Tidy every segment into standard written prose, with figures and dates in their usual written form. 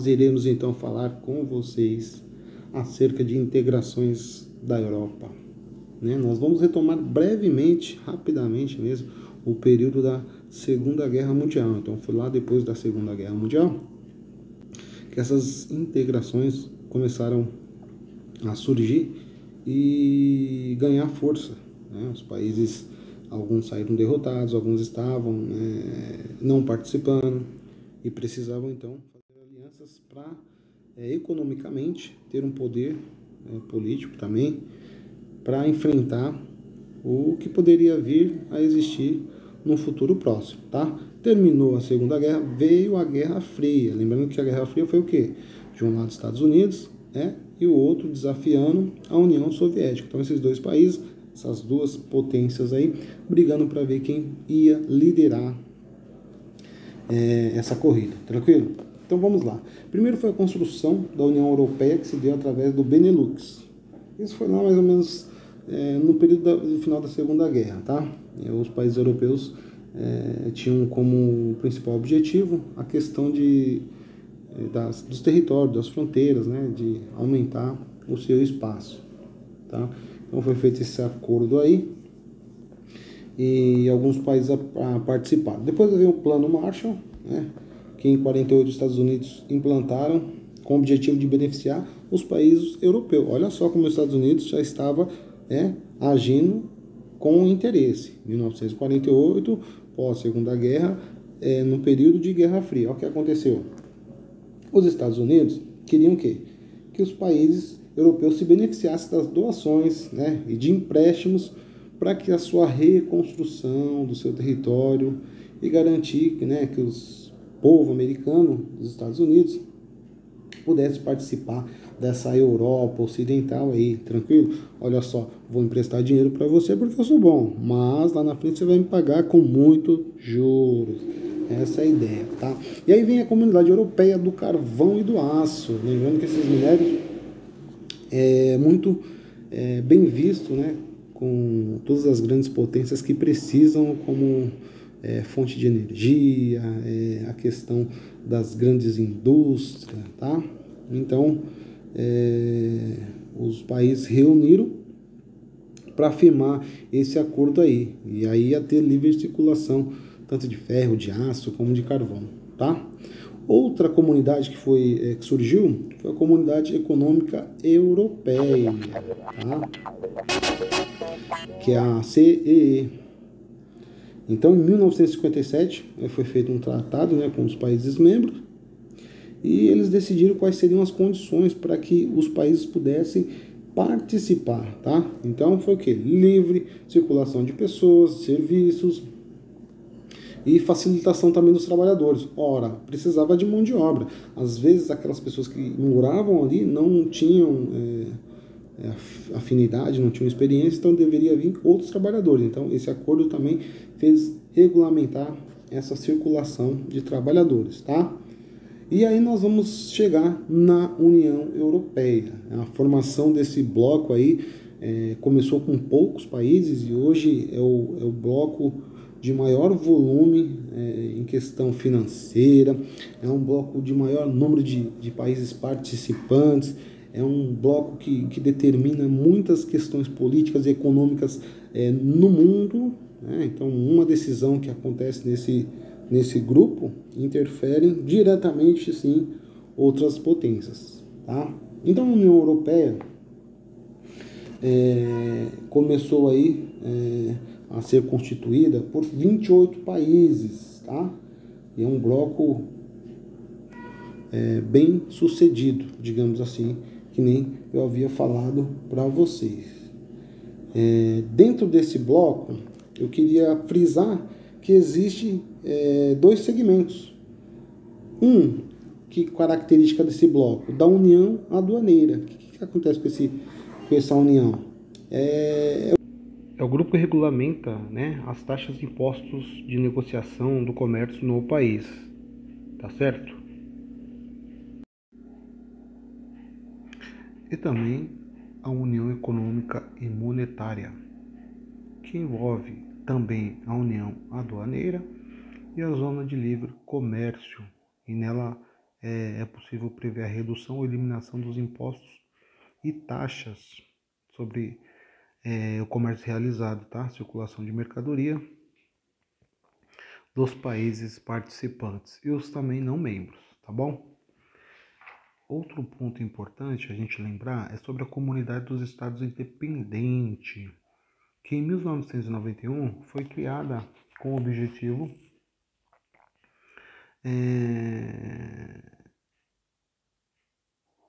nós iremos então falar com vocês acerca de integrações da Europa, né? Nós vamos retomar brevemente, rapidamente mesmo, o período da Segunda Guerra Mundial. Então foi lá depois da Segunda Guerra Mundial que essas integrações começaram a surgir e ganhar força, né? Os países, alguns saíram derrotados, alguns estavam não participando e precisavam então fazer alianças para economicamente ter um poder político também para enfrentar o que poderia vir a existir no futuro próximo, tá? Terminou a Segunda Guerra, veio a Guerra Fria. Lembrando que a Guerra Fria foi o quê? De um lado, Estados Unidos, e o outro desafiando a União Soviética. Então, esses dois países, essas duas potências aí, brigando para ver quem ia liderar essa corrida. Tranquilo? Então, vamos lá. Primeiro foi a construção da União Europeia, que se deu através do Benelux. Isso foi lá mais ou menos no período do final da Segunda Guerra, tá? Os países europeus tinham como principal objetivo a questão dos territórios, das fronteiras, né? De aumentar o seu espaço, tá? Então foi feito esse acordo aí e alguns países participaram. Depois veio o Plano Marshall, né? Que em 48 os Estados Unidos implantaram com o objetivo de beneficiar os países europeus. Olha só como os Estados Unidos já estava agindo com interesse. 1948, pós-Segunda Guerra, no período de Guerra Fria. Olha o que aconteceu. Os Estados Unidos queriam o quê? Que os países europeus se beneficiassem das doações, né, e de empréstimos para que a sua reconstrução do seu território e garantir que o povo americano dos Estados Unidos pudesse participar dessa Europa ocidental aí, tranquilo? Olha só, vou emprestar dinheiro para você porque eu sou bom, mas lá na frente você vai me pagar com muito juros. Essa é a ideia, tá? E aí vem a Comunidade Europeia do Carvão e do Aço. Lembrando que esses minérios é muito bem visto, né? Com todas as grandes potências que precisam como fonte de energia, a questão das grandes indústrias, tá? Então, os países reuniram para firmar esse acordo aí. E aí ia ter livre circulação, tanto de ferro, de aço, como de carvão, tá? Outra comunidade que surgiu foi a Comunidade Econômica Europeia, tá? Que é a CEE. Então, em 1957, foi feito um tratado, né, com os países membros e eles decidiram quais seriam as condições para que os países pudessem participar, tá? Então, foi o quê? Livre circulação de pessoas, serviços e facilitação também dos trabalhadores. Ora, precisava de mão de obra. Às vezes, aquelas pessoas que moravam ali não tinham afinidade, não tinham experiência, então deveria vir outros trabalhadores. Então, esse acordo também fez regulamentar essa circulação de trabalhadores, tá? E aí nós vamos chegar na União Europeia. A formação desse bloco aí começou com poucos países e hoje é o bloco de maior volume em questão financeira, é um bloco de maior número de países participantes, é um bloco que determina muitas questões políticas e econômicas no mundo, né? Então, uma decisão que acontece nesse grupo interfere diretamente, sim, outras potências, tá? Então, a União Europeia começou aí a ser constituída por 28 países, tá? E é um bloco bem sucedido, digamos assim, que nem eu havia falado para vocês. Dentro desse bloco, eu queria frisar que existe dois segmentos. Que característica desse bloco? Da união aduaneira. O que acontece com essa união? É o grupo que regulamenta, né, as taxas de impostos de negociação do comércio no país. Tá certo? E também a União Econômica e Monetária, que envolve também a União Aduaneira e a Zona de Livre Comércio, e nela é possível prever a redução ou eliminação dos impostos e taxas sobre o comércio realizado, tá? Circulação de mercadoria dos países participantes e os também não membros, tá bom? Outro ponto importante a gente lembrar é sobre a Comunidade dos Estados Independente, que em 1991 foi criada com o objetivo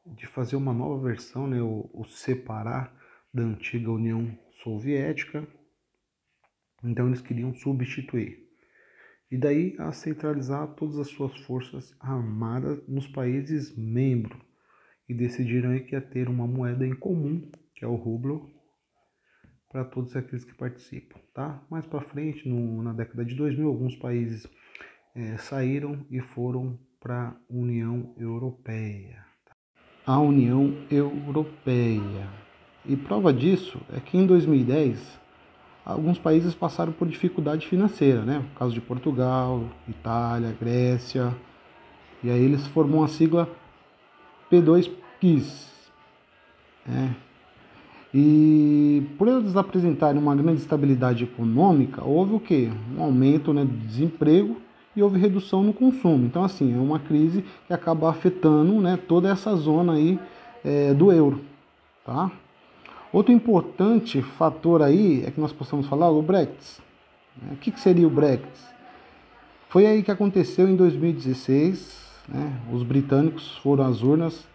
de fazer uma nova versão, né, o separar da antiga União Soviética. Então eles queriam substituir. E daí a centralizar todas as suas forças armadas nos países membros. E decidiram aí que ia ter uma moeda em comum, que é o rublo, para todos aqueles que participam, tá? Mais para frente, na década de 2000, alguns países saíram e foram para a União Europeia. A União Europeia. E prova disso é que em 2010 alguns países passaram por dificuldade financeira, né? No caso de Portugal, Itália, Grécia. E aí eles formam a sigla P2PIS, né? E por eles apresentarem uma grande estabilidade econômica, houve o quê? Um aumento, né, do desemprego e houve redução no consumo. Então, assim, é uma crise que acaba afetando, né, toda essa zona aí do euro, tá? Outro importante fator aí é que nós possamos falar o Brexit. O que seria o Brexit? Foi aí que aconteceu em 2016, né? Os britânicos foram às urnas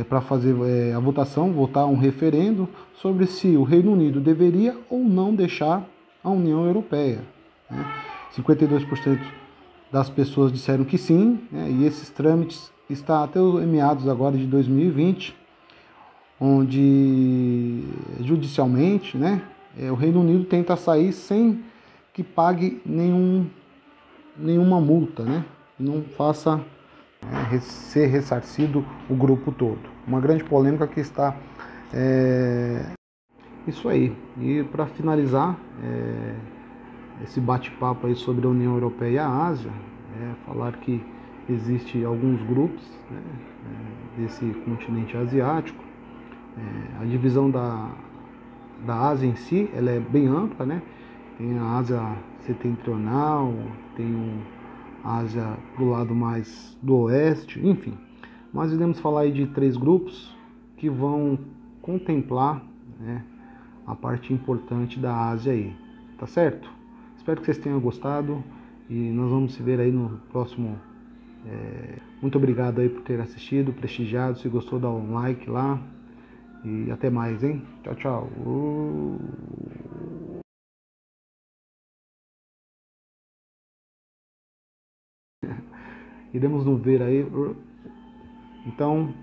para fazer a votação, votar um referendo sobre se o Reino Unido deveria ou não deixar a União Europeia, né? 52% das pessoas disseram que sim, né? E esses trâmites estão até os meados agora de 2020, onde judicialmente, né, o Reino Unido tenta sair sem que pague nenhuma multa, né? Não faça ser ressarcido o grupo todo. Uma grande polêmica que está isso aí. E para finalizar esse bate-papo aí sobre a União Europeia e a Ásia, falar que existe alguns grupos, né, desse continente asiático. A divisão da Ásia em si, ela é bem ampla, né? Tem a Ásia setentrional, tem a Ásia pro lado mais do oeste, enfim. Mas iremos falar aí de 3 grupos que vão contemplar, né, a parte importante da Ásia aí, tá certo? Espero que vocês tenham gostado e nós vamos se ver aí no próximo. Muito obrigado aí por ter assistido, prestigiado. Se gostou, dá um like lá. E até mais, hein? Tchau, tchau. Iremos nos ver aí. Então,